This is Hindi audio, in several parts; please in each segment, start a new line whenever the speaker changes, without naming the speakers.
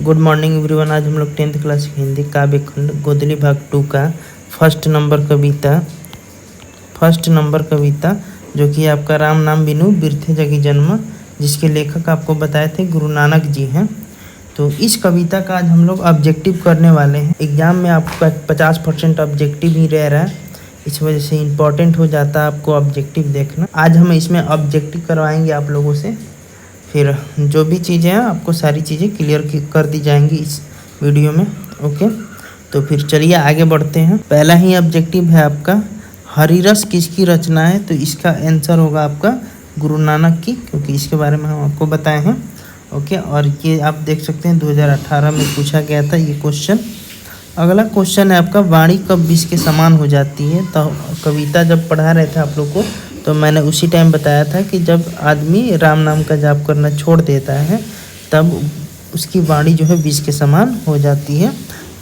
Good morning everyone. आज हम लोग 10th क्लास हिंदी काव्य खंड गोदली भाग 2 का फर्स्ट नंबर कविता जो कि आपका राम नाम बिनु बिरथे जगी जन्म, जिसके लेखक आपको बताए थे गुरु नानक जी हैं। तो इस कविता का आज हम लोग ऑब्जेक्टिव करने वाले हैं। एग्जाम में आपका 50% ऑब्जेक्टिव ही रह रहा है, इस वजह से इम्पोर्टेंट हो जाता है आपको ऑब्जेक्टिव देखना। आज हम इसमें ऑब्जेक्टिव करवाएंगे आप लोगों से, फिर जो भी चीज़ें हैं आपको सारी चीज़ें क्लियर कर दी जाएंगी इस वीडियो में। ओके, तो फिर चलिए आगे बढ़ते हैं। पहला ही ऑब्जेक्टिव है आपका, हरिरस किसकी रचना है? तो इसका आंसर होगा आपका गुरु नानक की, क्योंकि इसके बारे में हम आपको बताए हैं। ओके, और ये आप देख सकते हैं 2018 में पूछा गया था ये क्वेश्चन। अगला क्वेश्चन है आपका, वाणी कब विष के समान हो जाती है? तो कविता जब पढ़ा रहे थे आप लोग को, तो मैंने उसी टाइम बताया था कि जब आदमी राम नाम का जाप करना छोड़ देता है तब उसकी वाणी जो है विष के समान हो जाती है।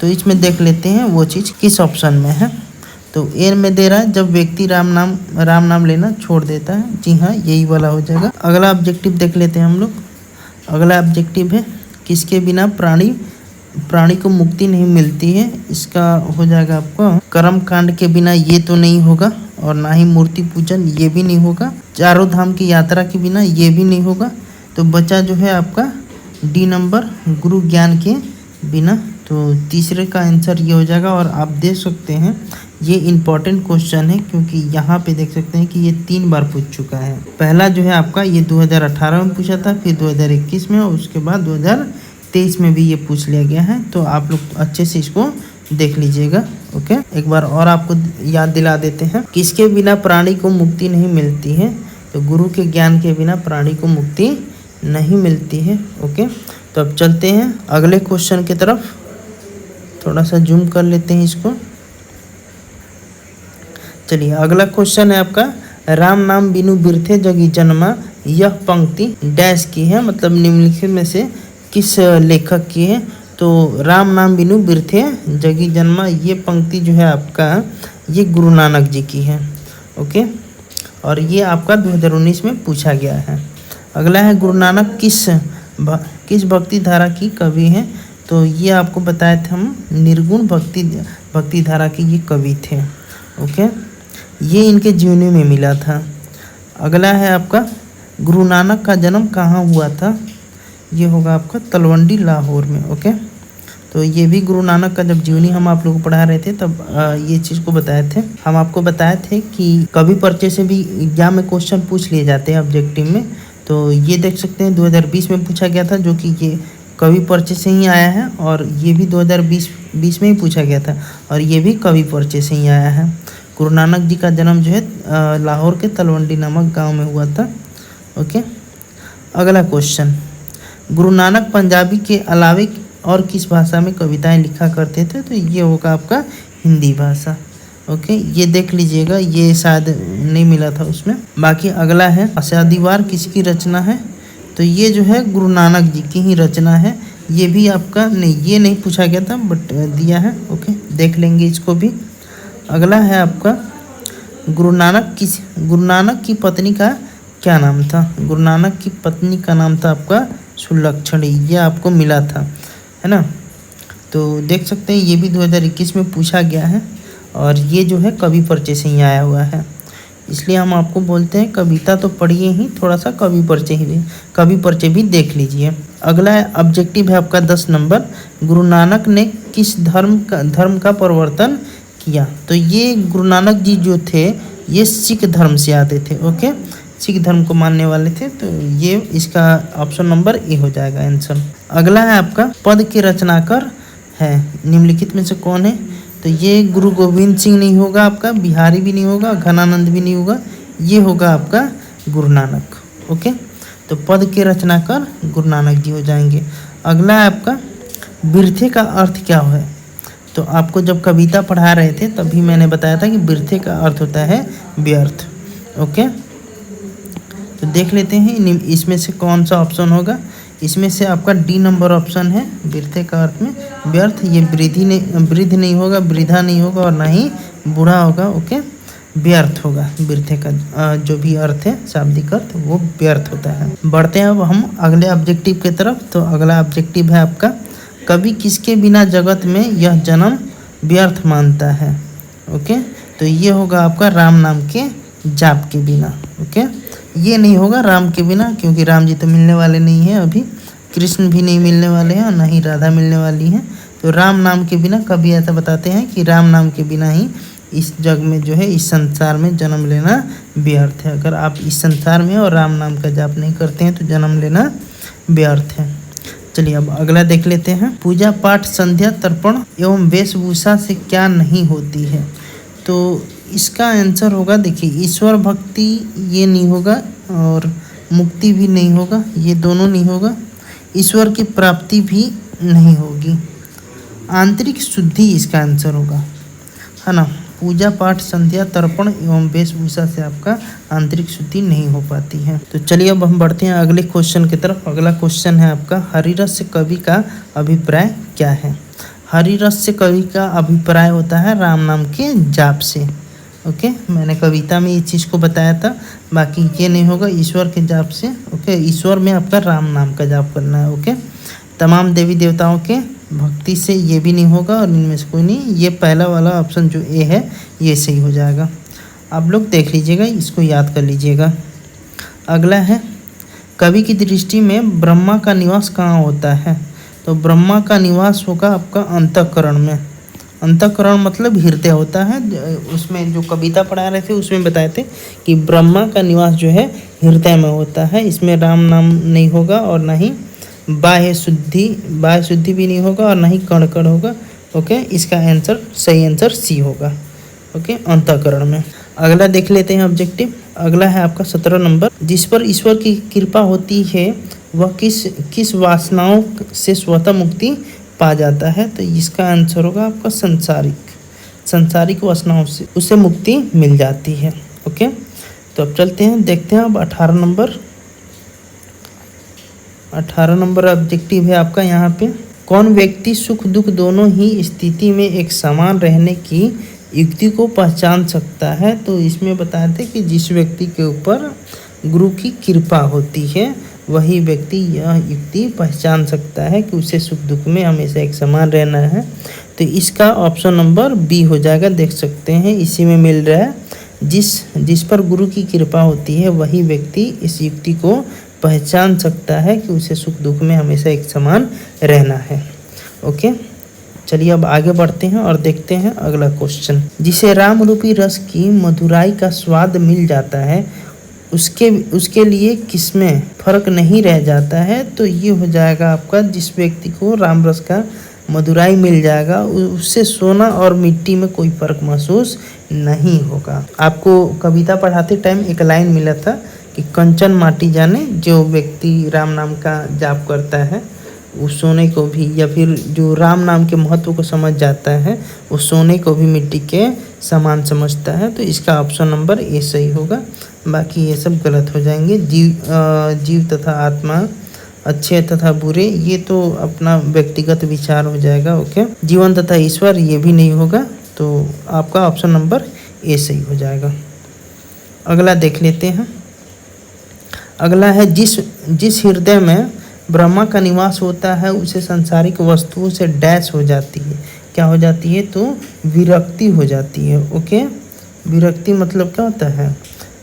तो इसमें देख लेते हैं वो चीज़ किस ऑप्शन में है। तो ए में दे रहा है जब व्यक्ति राम नाम लेना छोड़ देता है। जी हाँ, यही वाला हो जाएगा। अगला ऑब्जेक्टिव देख लेते हैं हम लोग। अगला ऑब्जेक्टिव है, किसके बिना प्राणी को मुक्ति नहीं मिलती है? इसका हो जाएगा आपका, कर्म कांड के बिना ये तो नहीं होगा, और ना ही मूर्ति पूजन, ये भी नहीं होगा। चारों धाम की यात्रा के बिना ये भी नहीं होगा। तो बचा जो है आपका डी नंबर, गुरु ज्ञान के बिना। तो तीसरे का आंसर ये हो जाएगा। और आप देख सकते हैं ये इम्पॉर्टेंट क्वेश्चन है, क्योंकि यहाँ पे देख सकते हैं कि ये 3 बार पूछ चुका है। पहला जो है आपका ये 2018 में पूछा था, फिर 2021 में, और उसके बाद 2023 में भी ये पूछ लिया गया है। तो आप लोग अच्छे से इसको देख लीजिएगा। ओके, एक बार और आपको याद दिला देते हैं, किसके बिना प्राणी को मुक्ति नहीं मिलती है? तो गुरु के ज्ञान के बिना प्राणी को मुक्ति नहीं मिलती है। ओके, तो अब चलते हैं अगले क्वेश्चन की तरफ। थोड़ा सा जूम कर लेते हैं इसको। चलिए, अगला क्वेश्चन है आपका, राम नाम बिनु बिरथे जगी जन्मा, यह पंक्ति डैश की है, मतलब निम्नलिखित में से किस लेखक की है? तो राम नाम बिनु बिरथे जगी जन्मा, ये पंक्ति जो है आपका ये गुरु नानक जी की है। ओके, और ये आपका 2019 में पूछा गया है। अगला है, गुरु नानक किस भक्ति धारा की कवि हैं? तो ये आपको बताए थे हम, निर्गुण भक्ति धारा के ये कवि थे। ओके, ये इनके जीवनी में मिला था। अगला है आपका, गुरु नानक का जन्म कहाँ हुआ था? ये होगा आपका तलवंडी लाहौर में। ओके, तो ये भी गुरु नानक का जब जीवनी हम आप लोग को पढ़ा रहे थे तब ये चीज़ को बताए थे। हम आपको बताए थे कि कवि परिचय से भी एग्जाम में क्वेश्चन पूछ लिए जाते हैं ऑब्जेक्टिव में। तो ये देख सकते हैं 2020 में पूछा गया था, जो कि ये कवि परिचय से ही आया है, और ये भी 2020 में ही पूछा गया था, और ये भी कवि परिचय से ही आया है। गुरु नानक जी का जन्म जो है लाहौर के तलवंडी नामक गाँव में हुआ था। ओके, अगला क्वेश्चन, गुरु नानक पंजाबी के अलावे और किस भाषा में कविताएं लिखा करते थे? तो ये होगा आपका हिंदी भाषा। ओके, ये देख लीजिएगा, ये शायद नहीं मिला था उसमें। बाकी अगला है, आशादीवार किसकी रचना है? तो ये जो है गुरु नानक जी की ही रचना है। ये भी आपका नहीं, ये नहीं पूछा गया था बट दिया है। ओके, देख लेंगे इसको भी। अगला है आपका, गुरु नानक की पत्नी का क्या नाम था? गुरु नानक की पत्नी का नाम था आपका सुलक्षणी। ये आपको मिला था, है ना? तो देख सकते हैं ये भी 2021 में पूछा गया है, और ये जो है कवि परिचय से ही आया हुआ है। इसलिए हम आपको बोलते हैं कविता तो पढ़िए ही, थोड़ा सा कवि परिचय भी देख लीजिए। अगला ऑब्जेक्टिव है आपका 10 नंबर, गुरु नानक ने किस धर्म का प्रवर्तन किया? तो ये गुरु नानक जी जो थे ये सिख धर्म से आते थे। ओके, सिख धर्म को मानने वाले थे। तो ये इसका ऑप्शन नंबर ए हो जाएगा आंसर। अगला है आपका, पद के रचनाकार है निम्नलिखित में से कौन है? तो ये गुरु गोविंद सिंह नहीं होगा आपका, बिहारी भी नहीं होगा, घनानंद भी नहीं होगा, ये होगा आपका गुरु नानक। ओके, तो पद के रचनाकार गुरु नानक जी हो जाएंगे। अगला है आपका, बिरथे का अर्थ क्या है? तो आपको जब कविता पढ़ा रहे थे तभी मैंने बताया था कि बिरथे का अर्थ होता है व्यर्थ। ओके, तो देख लेते हैं इसमें से कौन सा ऑप्शन होगा। इसमें से आपका डी नंबर ऑप्शन है, बिरथे का अर्थ में व्यर्थ। ये वृद्ध नहीं होगा, वृद्धा नहीं होगा, और ना ही बूढ़ा होगा। ओके, व्यर्थ होगा। बिरथे का जो भी अर्थ है, शाब्दिक अर्थ, वो व्यर्थ होता है। बढ़ते हैं अब हम अगले ऑब्जेक्टिव की तरफ। तो अगला ऑब्जेक्टिव है आपका, कवि किसके बिना जगत में यह जन्म व्यर्थ मानता है। ओके, तो ये होगा आपका राम नाम के जाप के बिना। ओके, ये नहीं होगा राम के बिना, क्योंकि राम जी तो मिलने वाले नहीं हैं अभी, कृष्ण भी नहीं मिलने वाले हैं और ना ही राधा मिलने वाली हैं। तो राम नाम के बिना कभी ऐसा बताते हैं कि राम नाम के बिना ही इस जग में जो है, इस संसार में जन्म लेना व्यर्थ है। अगर आप इस संसार में और राम नाम का जाप नहीं करते हैं तो जन्म लेना व्यर्थ है। चलिए अब अगला देख लेते हैं। पूजा पाठ संध्या तर्पण एवं वेशभूषा से क्या नहीं होती है। तो इसका आंसर होगा, देखिए, ईश्वर भक्ति ये नहीं होगा और मुक्ति भी नहीं होगा, ये दोनों नहीं होगा। ईश्वर की प्राप्ति भी नहीं होगी। आंतरिक शुद्धि इसका आंसर होगा, है ना। पूजा पाठ संध्या तर्पण एवं वेशभूषा से आपका आंतरिक शुद्धि नहीं हो पाती है। तो चलिए अब हम बढ़ते हैं अगले क्वेश्चन की तरफ। अगला क्वेश्चन है आपका, हरिरस कवि का अभिप्राय क्या है। हरिरस कवि का अभिप्राय होता है राम नाम के जाप से। ओके, मैंने कविता में इस चीज़ को बताया था, बाकी ये नहीं होगा ईश्वर के जाप से। ओके, ईश्वर में आपका राम नाम का जाप करना है। ओके, तमाम देवी देवताओं के भक्ति से ये भी नहीं होगा और इनमें से कोई नहीं। ये पहला वाला ऑप्शन जो ए है ये सही हो जाएगा। आप लोग देख लीजिएगा, इसको याद कर लीजिएगा। अगला है, कवि की दृष्टि में ब्रह्मा का निवास कहाँ होता है। तो ब्रह्मा का निवास होगा आपका अंतःकरण में। अंतःकरण मतलब हृदय होता है। उसमें जो कविता पढ़ा रहे थे उसमें बताए थे कि ब्रह्मा का निवास जो है हृदय में होता है। इसमें राम नाम नहीं होगा और ना ही बाह्य शुद्धि भी नहीं होगा और ना ही कण कण होगा। ओके, इसका आंसर, सही आंसर सी होगा। ओके, अंतःकरण में। अगला देख लेते हैं ऑब्जेक्टिव। अगला है आपका 17 नंबर, जिस पर ईश्वर की कृपा होती है वह किस वासनाओं से स्वतः मुक्ति पा जाता है। तो इसका आंसर होगा आपका संसारिक वासनाओं से उसे मुक्ति मिल जाती है। ओके, तो अब चलते हैं, देखते हैं अब 18 नंबर ऑब्जेक्टिव है आपका। यहाँ पे, कौन व्यक्ति सुख दुख दोनों ही स्थिति में एक समान रहने की युक्ति को पहचान सकता है। तो इसमें बताए थे कि जिस व्यक्ति के ऊपर गुरु की कृपा होती है वही व्यक्ति यह युक्ति पहचान सकता है कि उसे सुख दुख में हमेशा एक समान रहना है। तो इसका ऑप्शन नंबर बी हो जाएगा। देख सकते हैं इसी में मिल रहा है, जिस पर गुरु की कृपा होती है वही व्यक्ति इस युक्ति को पहचान सकता है कि उसे सुख दुख में हमेशा एक समान रहना है। ओके, चलिए अब आगे बढ़ते हैं और देखते हैं अगला क्वेश्चन। जिसे राम रूपी रस की मधुराई का स्वाद मिल जाता है उसके लिए किसमें फर्क नहीं रह जाता है। तो ये हो जाएगा आपका, जिस व्यक्ति को राम रस का मधुराई मिल जाएगा उससे सोना और मिट्टी में कोई फर्क महसूस नहीं होगा। आपको कविता पढ़ाते टाइम एक लाइन मिला था कि कंचन माटी जाने, जो व्यक्ति राम नाम का जाप करता है उस सोने को भी, या फिर जो राम नाम के महत्व को समझ जाता है उस सोने को भी मिट्टी के समान समझता है। तो इसका ऑप्शन नंबर ए सही होगा, बाकी ये सब गलत हो जाएंगे। जीव तथा आत्मा, अच्छे तथा बुरे, ये तो अपना व्यक्तिगत विचार हो जाएगा। ओके, जीवन तथा ईश्वर, ये भी नहीं होगा। तो आपका ऑप्शन नंबर ए सही हो जाएगा। अगला देख लेते हैं। अगला है, जिस हृदय में ब्रह्मा का निवास होता है उसे सांसारिक वस्तुओं से डैश हो जाती है। क्या हो जाती है? तो विरक्ति हो जाती है। ओके, विरक्ति मतलब क्या होता है?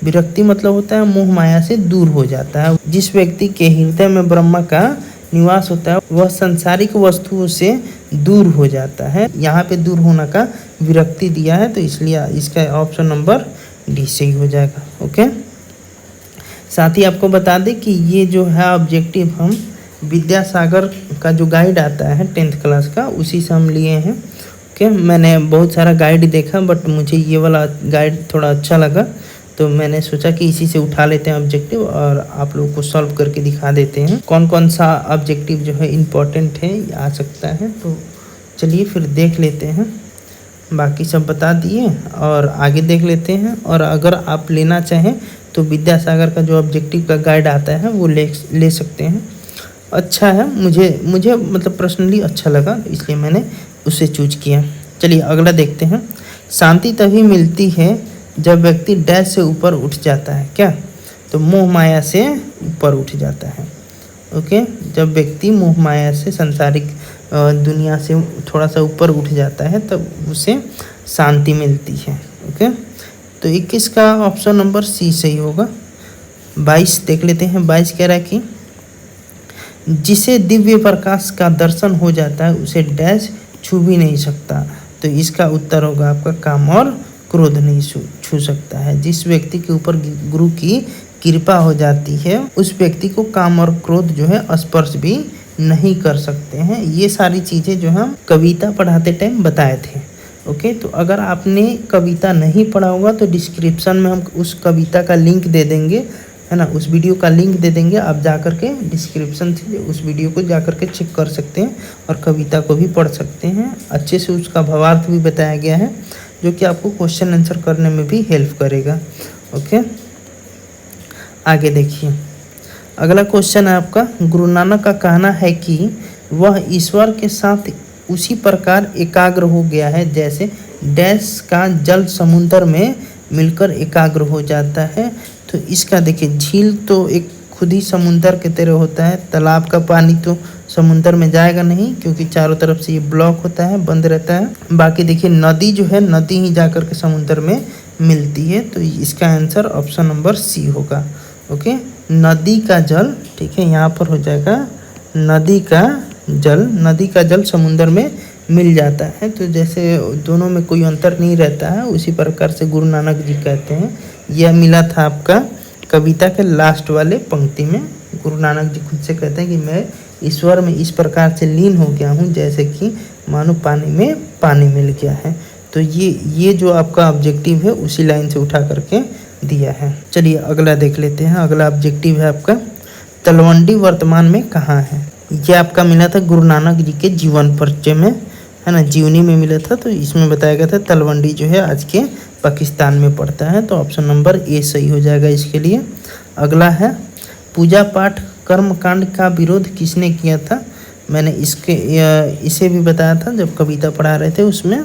विरक्ति मतलब होता है मोह माया से दूर हो जाता है। जिस व्यक्ति के हृदय में ब्रह्मा का निवास होता है वह सांसारिक वस्तुओं से दूर हो जाता है। यहाँ पे दूर होना का विरक्ति दिया है, तो इसलिए इसका ऑप्शन नंबर डी सही हो जाएगा। ओके, साथ ही आपको बता दें कि ये जो है ऑब्जेक्टिव हम विद्यासागर का जो गाइड आता है 10th क्लास का, उसी से हम लिए हैं। ओके, मैंने बहुत सारा गाइड देखा बट मुझे ये वाला गाइड थोड़ा अच्छा लगा, तो मैंने सोचा कि इसी से उठा लेते हैं ऑब्जेक्टिव और आप लोगों को सॉल्व करके दिखा देते हैं कौन कौन सा ऑब्जेक्टिव जो है इम्पोर्टेंट है, आ सकता है। तो चलिए फिर देख लेते हैं, बाकी सब बता दिए और आगे देख लेते हैं। और अगर आप लेना चाहें तो विद्यासागर का जो ऑब्जेक्टिव का गाइड आता है वो ले सकते हैं। अच्छा है, मुझे मतलब पर्सनली अच्छा लगा, इसलिए मैंने उसे चूज किया। चलिए अगला देखते हैं। शांति तभी मिलती है जब व्यक्ति डैश से ऊपर उठ जाता है। क्या? तो मोह माया से ऊपर उठ जाता है। ओके, जब व्यक्ति मोह माया से, सांसारिक दुनिया से थोड़ा सा ऊपर उठ जाता है तब उसे शांति मिलती है। ओके, तो 21 का ऑप्शन नंबर सी सही होगा। 22 देख लेते हैं। 22 कह रहा है कि जिसे दिव्य प्रकाश का दर्शन हो जाता है उसे डैश छू भी नहीं सकता। तो इसका उत्तर होगा आपका काम और क्रोध नहीं छू सकता है। जिस व्यक्ति के ऊपर गुरु की कृपा हो जाती है उस व्यक्ति को काम और क्रोध जो है स्पर्श भी नहीं कर सकते हैं। ये सारी चीज़ें जो हम कविता पढ़ाते टाइम बताए थे। ओके, तो अगर आपने कविता नहीं पढ़ा होगा तो डिस्क्रिप्शन में हम उस कविता का लिंक दे देंगे, है ना, उस वीडियो का लिंक दे देंगे। आप जा कर के डिस्क्रिप्शन से उस वीडियो को जा कर के चेक कर सकते हैं और कविता को भी पढ़ सकते हैं। अच्छे से उसका भावार्थ भी बताया गया है जो कि आपको क्वेश्चन आंसर करने में भी हेल्प करेगा। ओके, आगे देखिए। अगला क्वेश्चन है आपका, गुरु नानक का कहना है कि वह ईश्वर के साथ उसी प्रकार एकाग्र हो गया है जैसे डैश का जल समुद्र में मिलकर एकाग्र हो जाता है। तो इसका देखिए, झील तो एक खुद ही समुंदर के तरह होता है। तालाब का पानी तो समुंदर में जाएगा नहीं क्योंकि चारों तरफ से ये ब्लॉक होता है, बंद रहता है। बाकी देखिए नदी जो है, नदी ही जाकर के समुंदर में मिलती है। तो इसका आंसर ऑप्शन नंबर सी होगा। ओके, नदी का जल, ठीक है, यहाँ पर हो जाएगा नदी का जल समुंदर में मिल जाता है। तो जैसे दोनों में कोई अंतर नहीं रहता है, उसी प्रकार से गुरु नानक जी कहते हैं। यह मिला था आपका कविता के लास्ट वाले पंक्ति में। गुरु नानक जी खुद से कहते हैं कि मैं ईश्वर में इस प्रकार से लीन हो गया हूँ जैसे कि मानो पानी में पानी मिल गया है। तो ये जो आपका ऑब्जेक्टिव है उसी लाइन से उठा करके दिया है। चलिए अगला देख लेते हैं। अगला ऑब्जेक्टिव है आपका, तलवंडी वर्तमान में कहाँ है। ये आपका मिला था गुरु नानक जी के जीवन परिचय में, है ना, जीवनी में मिला था। तो इसमें बताया गया था तलवंडी जो है आज के पाकिस्तान में पड़ता है। तो ऑप्शन नंबर ए सही हो जाएगा इसके लिए। अगला है, पूजा पाठ कर्म कांड का विरोध किसने किया था। मैंने इसे भी बताया था जब कविता पढ़ा रहे थे, उसमें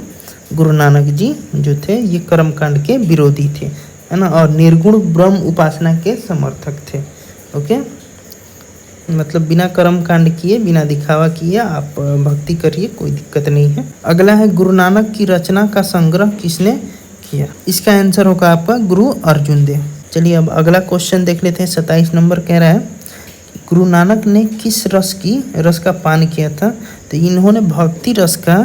गुरु नानक जी जो थे ये कर्म कांड के विरोधी थे, है ना, और निर्गुण ब्रह्म उपासना के समर्थक थे। ओके, मतलब बिना कर्म कांड किए, बिना दिखावा किए आप भक्ति करिए, कोई दिक्कत नहीं है। अगला है, गुरु नानक की रचना का संग्रह किसने किया। इसका आंसर होगा आपका गुरु अर्जुन देव। चलिए अब अगला क्वेश्चन देख लेते हैं। 27 नंबर कह रहा है, गुरु नानक ने किस रस का पान किया था। तो इन्होंने भक्ति रस का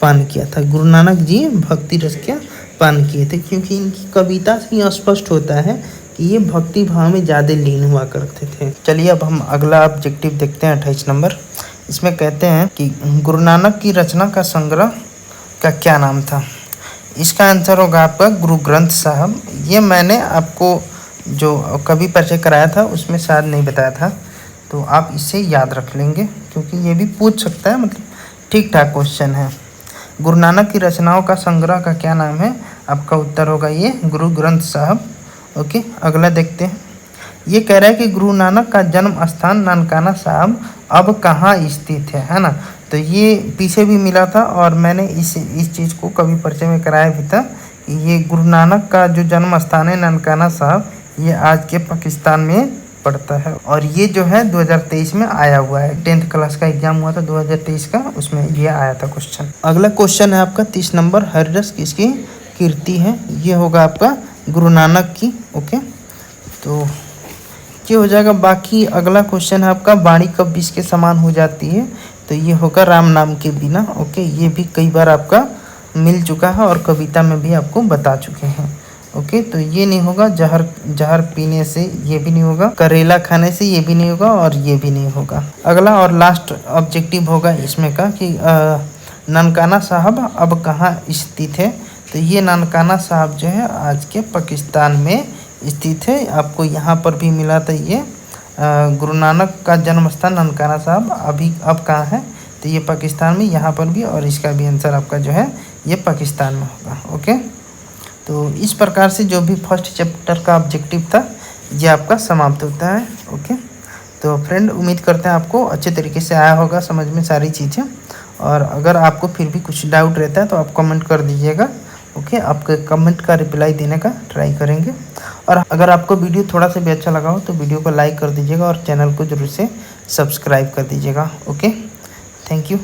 पान किया था। गुरु नानक जी भक्ति रस का पान किए थे क्योंकि इनकी कविता से ही स्पष्ट होता है कि ये भक्ति भाव में ज़्यादा लीन हुआ करते थे। चलिए अब हम अगला ऑब्जेक्टिव देखते हैं। 28 नंबर, इसमें कहते हैं कि गुरु नानक की रचना का संग्रह का क्या नाम था। इसका आंसर होगा आपका गुरु ग्रंथ साहब। ये मैंने आपको जो कवि परिचय कराया था उसमें शायद नहीं बताया था, तो आप इसे याद रख लेंगे क्योंकि ये भी पूछ सकता है, मतलब ठीक ठाक क्वेश्चन है। गुरु नानक की रचनाओं का संग्रह का क्या नाम है। आपका उत्तर होगा ये गुरु ग्रंथ साहब। ओके, अगला देखते हैं। ये कह रहा है कि गुरु नानक का जन्म स्थान ननकाना साहब अब कहाँ स्थित है ना। तो ये पीछे भी मिला था और मैंने इस चीज़ को कवि परिचय में कराया भी था। ये गुरु नानक का जो जन्म स्थान है ननकाना साहब, ये आज के पाकिस्तान में पड़ता है और ये जो है 2023 में आया हुआ है। 10th क्लास का एग्जाम हुआ था 2023 का, उसमें ये आया था क्वेश्चन। अगला क्वेश्चन है आपका 30 नंबर, हरिरस किसकी कीर्ति है। ये होगा आपका गुरु नानक की। ओके, तो ये हो जाएगा। बाकी अगला क्वेश्चन है आपका, वाणी कब विष के समान हो जाती है। तो ये होगा राम नाम के बिना। ओके, ये भी कई बार आपका मिल चुका है और कविता में भी आपको बता चुके हैं। ओके, तो ये नहीं होगा। जहर पीने से ये भी नहीं होगा, करेला खाने से ये भी नहीं होगा और ये भी नहीं होगा। अगला और लास्ट ऑब्जेक्टिव होगा इसमें का कि ननकाना साहब अब कहाँ स्थित है। तो ये ननकाना साहब जो है आज के पाकिस्तान में स्थित है। आपको यहाँ पर भी मिला था ये गुरु नानक का जन्म स्थान ननकाना साहब अब कहाँ है। तो ये पाकिस्तान में यहाँ पर भी, और इसका भी आंसर आपका जो है ये पाकिस्तान में होगा। ओके, तो इस प्रकार से जो भी फर्स्ट चैप्टर का ऑब्जेक्टिव था ये आपका समाप्त होता है। ओके, तो फ्रेंड उम्मीद करते हैं आपको अच्छे तरीके से आया होगा समझ में सारी चीज़ें, और अगर आपको फिर भी कुछ डाउट रहता है तो आप कमेंट कर दीजिएगा। ओके, आपके कमेंट का रिप्लाई देने का ट्राई करेंगे। और अगर आपको वीडियो थोड़ा सा भी अच्छा लगा हो तो वीडियो को लाइक कर दीजिएगा और चैनल को जरूर से सब्सक्राइब कर दीजिएगा। Okay, thank you.